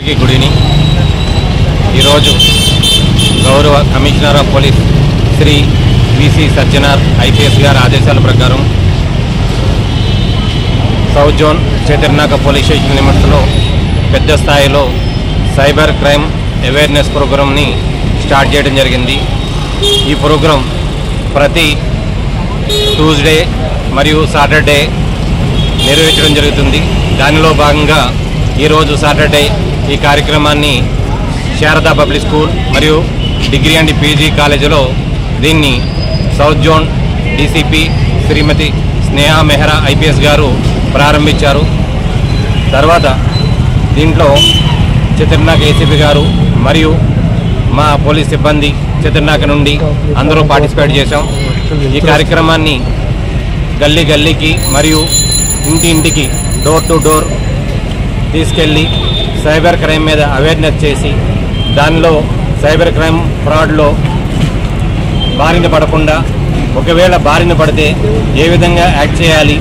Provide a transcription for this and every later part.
అందరికీ good evening. ఈరోజు గౌరవ commissioner of police Shri VC Sajjanar IPS గారి ఆదేశాల ప్రకారం సౌత్ జోన్ చైతన్యనాక పోలీస్ స్టేషన్ లిమిట్స్లో పెద్ద స్థాయిలో సైబర్ క్రైమ్ అవేర్నెస్ ప్రోగ్రామ్ని స్టార్ట్ చేయడం జరిగింది. ఈ ప్రోగ్రాం ప్రతి ట్యూస్డే మరియు సాటర్డే నిర్వహించడం జరుగుతుంది. దానిలో భాగంగా ఈరోజు సాటర్డే ఈ కార్యక్రమాన్ని శారదా పబ్లిక్ స్కూల్ మరియు డిగ్రీ అండ్ పీజీ కాలేజీలో దీన్ని సౌత్ జోన్ డీసీపీ శ్రీమతి స్నేహ మెహ్రా ఐపీఎస్ గారు ప్రారంభించారు. తర్వాత దీంట్లో చైతన్యనాక ఏసీపీ గారు మరియు మా పోలీస్ సిబ్బంది చైతన్యనాక నుండి అందరూ పార్టిసిపేట్ చేశాం. ఈ కార్యక్రమాన్ని గల్లీ గల్లీకి మరియు ఇంటి ఇంటికి డోర్ టు డోర్ తీసుకెళ్ళి సైబర్ క్రైమ్ మీద అవేర్నెస్ చేసి దానిలో సైబర్ క్రైమ్ ఫ్రాడ్లో బారిన పడకుండా ఒకవేళ బారిన పడితే ఏ విధంగా యాక్ట్ చేయాలి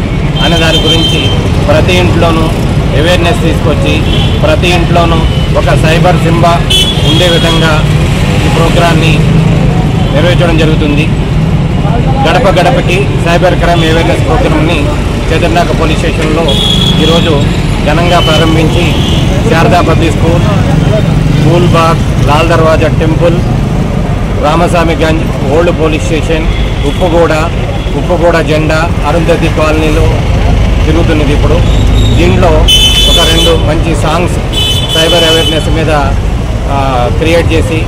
అనే దాని గురించి ప్రతి ఇంట్లోనూ అవేర్నెస్ తీసుకొచ్చి ప్రతి ఇంట్లోనూ ఒక సైబర్ సింబా ఉండే విధంగా ఈ ప్రోగ్రాన్ని నిర్వహించడం జరుగుతుంది. గడప గడపకి సైబర్ క్రైమ్ అవేర్నెస్ ప్రోగ్రామ్ని చైతన్యనాక పోలీస్ స్టేషన్లో ఈరోజు ఘనంగా ప్రారంభించి Sharada public school, Phoolbagh, Lal Darwaza temple, Ramaswamyganj, old police station, Uppuguda జెండా, అరుంధతి కాలనీలో తిరుగుతున్నది. ఇప్పుడు దీంట్లో ఒక 2 మంచి సాంగ్స్ సైబర్ అవేర్నెస్ మీద క్రియేట్ చేసి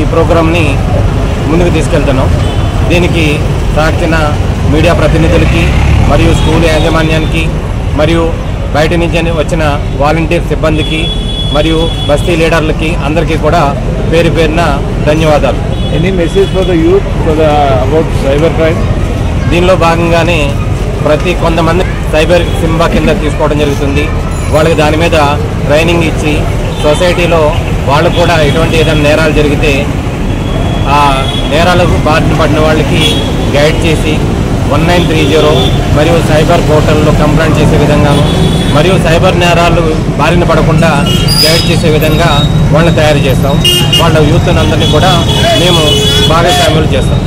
ఈ ప్రోగ్రామ్ని ముందుకు తీసుకెళ్తున్నాం. దీనికి సాగిన మీడియా ప్రతినిధులకి మరియు స్కూల్ యాజమాన్యానికి మరియు బయట నుంచి వచ్చిన వాలంటీర్ సిబ్బందికి మరియు బస్తీ లీడర్లకి అందరికీ కూడా పేరు పేరున ధన్యవాదాలు. Any message for the youth about cyber crime? దీనిలో భాగంగానే కొంతమంది సైబర్ సింబా కింద తీసుకోవడం జరుగుతుంది. వాళ్ళకి దాని మీద ట్రైనింగ్ ఇచ్చి సొసైటీలో వాళ్ళు కూడా ఎటువంటి ఏదైనా నేరాలు జరిగితే ఆ నేరాలకు బారిన పడిన వాళ్ళకి గైడ్ చేసి 1930 మరియు సైబర్ పోర్టల్లో కంప్లైంట్ చేసే విధంగాను మరియు సైబర్ నేరాలు బారిన పడకుండా గైడ్ చేసే విధంగా వాళ్ళని తయారు చేస్తాం. వాళ్ళ యూత్ అందరినీ కూడా మేము భాగస్వాములు చేస్తాం.